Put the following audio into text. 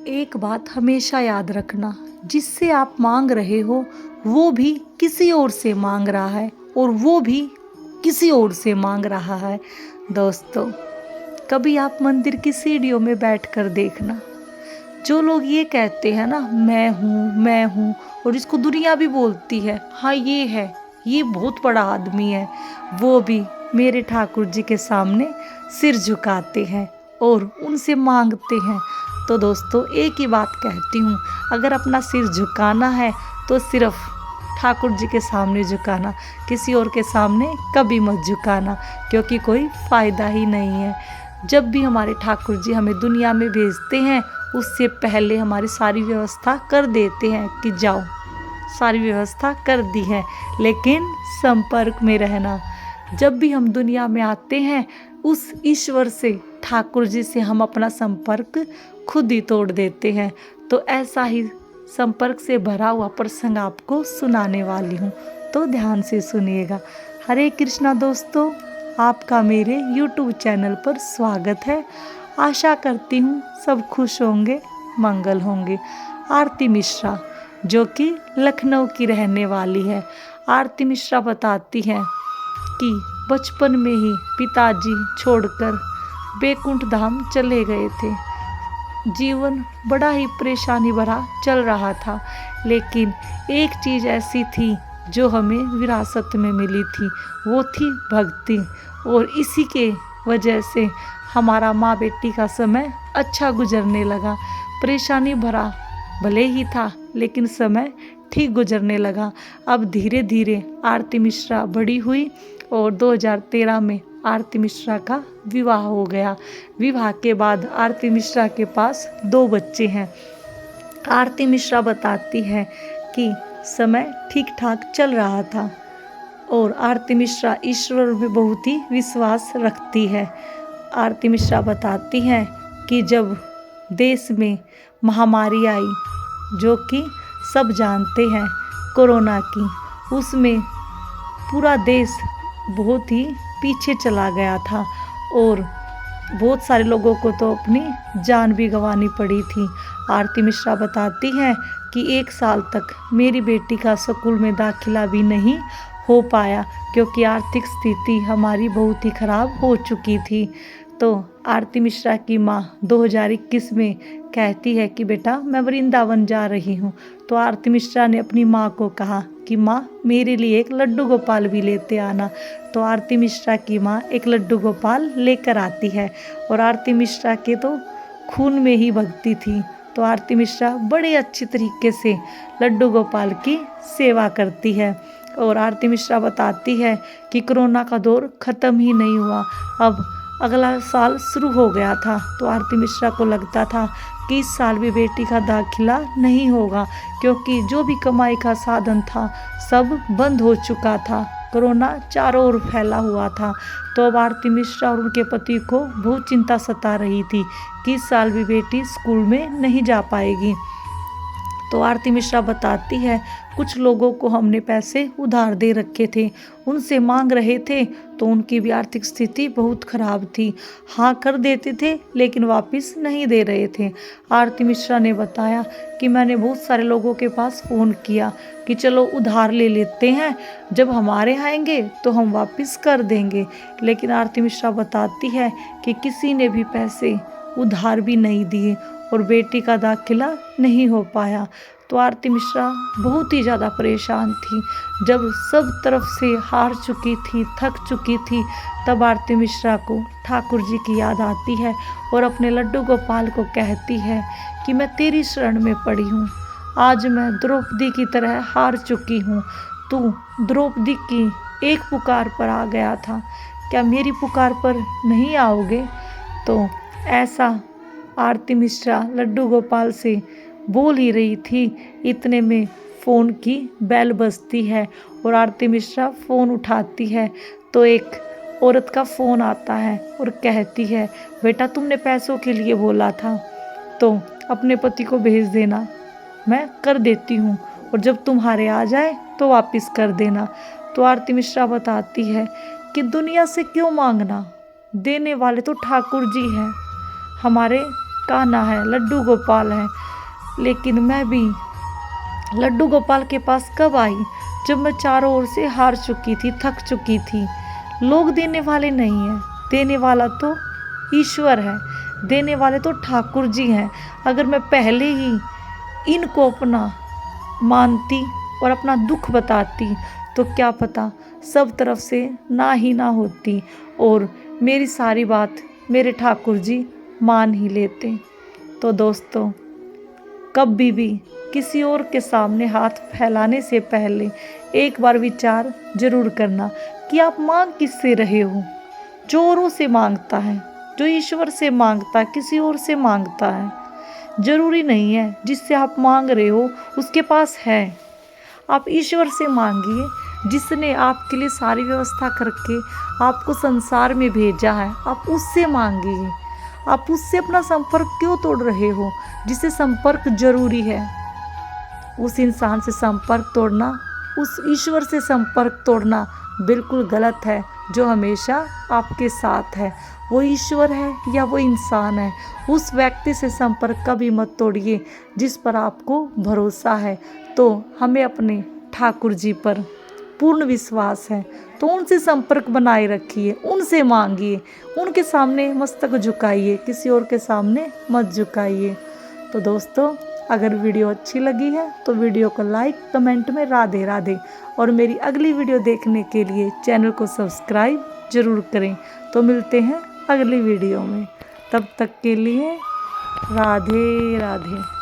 एक बात हमेशा याद रखना, जिससे आप मांग रहे हो वो भी किसी और से मांग रहा है और वो भी किसी और से मांग रहा है। दोस्तों, कभी आप मंदिर की सीढ़ियों में बैठकर देखना, जो लोग ये कहते हैं ना मैं हूँ, और इसको दुनिया भी बोलती है हाँ ये है, ये बहुत बड़ा आदमी है, वो भी मेरे ठाकुर जी के सामने सिर झुकाते हैं और उनसे मांगते हैं। तो दोस्तों, एक ही बात कहती हूँ, अगर अपना सिर झुकाना है तो सिर्फ ठाकुर जी के सामने झुकाना, किसी और के सामने कभी मत झुकाना, क्योंकि कोई फ़ायदा ही नहीं है। जब भी हमारे ठाकुर जी हमें दुनिया में भेजते हैं, उससे पहले हमारी सारी व्यवस्था कर देते हैं कि जाओ, सारी व्यवस्था कर दी है, लेकिन संपर्क में रहना। जब भी हम दुनिया में आते हैं, उस ईश्वर से, ठाकुर जी से हम अपना संपर्क खुद ही तोड़ देते हैं। तो ऐसा ही संपर्क से भरा हुआ प्रसंग आपको सुनाने वाली हूँ, तो ध्यान से सुनिएगा। हरे कृष्णा दोस्तों, आपका मेरे YouTube चैनल पर स्वागत है। आशा करती हूँ सब खुश होंगे, मंगल होंगे। आरती मिश्रा, जो कि लखनऊ की रहने वाली है, आरती मिश्रा बताती है कि बचपन में ही पिताजी छोड़कर बैकुंठ धाम चले गए थे। जीवन बड़ा ही परेशानी भरा चल रहा था, लेकिन एक चीज़ ऐसी थी जो हमें विरासत में मिली थी, वो थी भक्ति। और इसी के वजह से हमारा माँ बेटी का समय अच्छा गुजरने लगा। परेशानी भरा भले ही था, लेकिन समय ठीक गुजरने लगा। अब धीरे धीरे आरती मिश्रा बड़ी हुई और 2013 में आरती मिश्रा का विवाह हो गया। विवाह के बाद आरती मिश्रा के पास 2 बच्चे हैं। आरती मिश्रा बताती है कि समय ठीक ठाक चल रहा था और आरती मिश्रा ईश्वर में बहुत ही विश्वास रखती है। आरती मिश्रा बताती है कि जब देश में महामारी आई, जो कि सब जानते हैं, कोरोना की, उसमें पूरा देश बहुत ही पीछे चला गया था और बहुत सारे लोगों को तो अपनी जान भी गंवानी पड़ी थी। आरती मिश्रा बताती हैं कि 1 साल तक मेरी बेटी का स्कूल में दाखिला भी नहीं हो पाया, क्योंकि आर्थिक स्थिति हमारी बहुत ही खराब हो चुकी थी। तो आरती मिश्रा की माँ 2021 में कहती है कि बेटा मैं वृंदावन जा रही हूँ। तो आरती मिश्रा ने अपनी माँ को कहा कि माँ मेरे लिए एक लड्डू गोपाल भी लेते आना। तो आरती मिश्रा की माँ एक लड्डू गोपाल लेकर आती है और आरती मिश्रा के तो खून में ही भक्ति थी। तो आरती मिश्रा बड़े अच्छी तरीके से लड्डू गोपाल की सेवा करती है। और आरती मिश्रा बताती है कि कोरोना का दौर ख़त्म ही नहीं हुआ, अब अगला साल शुरू हो गया था। तो आरती मिश्रा को लगता था कि इस साल भी बेटी का दाखिला नहीं होगा, क्योंकि जो भी कमाई का साधन था सब बंद हो चुका था, कोरोना चारों ओर फैला हुआ था। तो अब आरती मिश्रा और उनके पति को बहुत चिंता सता रही थी कि इस साल भी बेटी स्कूल में नहीं जा पाएगी। तो आरती मिश्रा बताती है कुछ लोगों को हमने पैसे उधार दे रखे थे, उनसे मांग रहे थे, तो उनकी भी आर्थिक स्थिति बहुत ख़राब थी। हाँ कर देते थे, लेकिन वापस नहीं दे रहे थे। आरती मिश्रा ने बताया कि मैंने बहुत सारे लोगों के पास फ़ोन किया कि चलो उधार ले लेते हैं, जब हमारे आएंगे तो हम वापस कर देंगे। लेकिन आरती मिश्रा बताती है कि किसी ने भी पैसे उधार भी नहीं दिए और बेटी का दाखिला नहीं हो पाया। तो आरती मिश्रा बहुत ही ज़्यादा परेशान थी। जब सब तरफ से हार चुकी थी, थक चुकी थी, तब आरती मिश्रा को ठाकुर जी की याद आती है और अपने लड्डू गोपाल को कहती है कि मैं तेरी शरण में पड़ी हूँ, आज मैं द्रौपदी की तरह हार चुकी हूँ। तू द्रौपदी की एक पुकार पर आ गया था, क्या मेरी पुकार पर नहीं आओगे? तो ऐसा आरती मिश्रा लड्डू गोपाल से बोल ही रही थी, इतने में फ़ोन की बेल बजती है और आरती मिश्रा फ़ोन उठाती है तो एक औरत का फ़ोन आता है और कहती है बेटा तुमने पैसों के लिए बोला था, तो अपने पति को भेज देना, मैं कर देती हूँ, और जब तुम्हारे आ जाए तो वापस कर देना। तो आरती मिश्रा बताती है कि दुनिया से क्यों मांगना, देने वाले तो ठाकुर जी हैं, हमारे कान्हा है, लड्डू गोपाल है, लेकिन मैं भी लड्डू गोपाल के पास कब आई? जब मैं चारों ओर से हार चुकी थी, थक चुकी थी। लोग देने वाले नहीं हैं, देने वाला तो ईश्वर है, देने वाले तो ठाकुर जी हैं। अगर मैं पहले ही इनको अपना मानती और अपना दुख बताती तो क्या पता सब तरफ से ना ही ना होती और मेरी सारी बात मेरे ठाकुर जी मान ही लेते। तो दोस्तों, कभी भी किसी और के सामने हाथ फैलाने से पहले एक बार विचार जरूर करना कि आप मांग किससे रहे हो। जो औरों से मांगता है, जो ईश्वर से मांगता है, किसी और से मांगता है। जरूरी नहीं है जिससे आप मांग रहे हो उसके पास है। आप ईश्वर से मांगिए, जिसने आपके लिए सारी व्यवस्था करके आपको संसार में भेजा है। आप उससे मांगिए। आप उससे अपना संपर्क क्यों तोड़ रहे हो? जिससे संपर्क जरूरी है, उस इंसान से संपर्क तोड़ना, उस ईश्वर से संपर्क तोड़ना बिल्कुल गलत है, जो हमेशा आपके साथ है। वो ईश्वर है या वो इंसान है, उस व्यक्ति से संपर्क कभी मत तोड़िए जिस पर आपको भरोसा है। तो हमें अपने ठाकुर जी पर पूर्ण विश्वास है, तो उनसे संपर्क बनाए रखिए, उनसे मांगिए, उनके सामने मस्तक झुकाइए, किसी और के सामने मत झुकाइए। तो दोस्तों, अगर वीडियो अच्छी लगी है तो वीडियो को लाइक, कमेंट में राधे राधे, और मेरी अगली वीडियो देखने के लिए चैनल को सब्सक्राइब जरूर करें। तो मिलते हैं अगली वीडियो में, तब तक के लिए राधे राधे।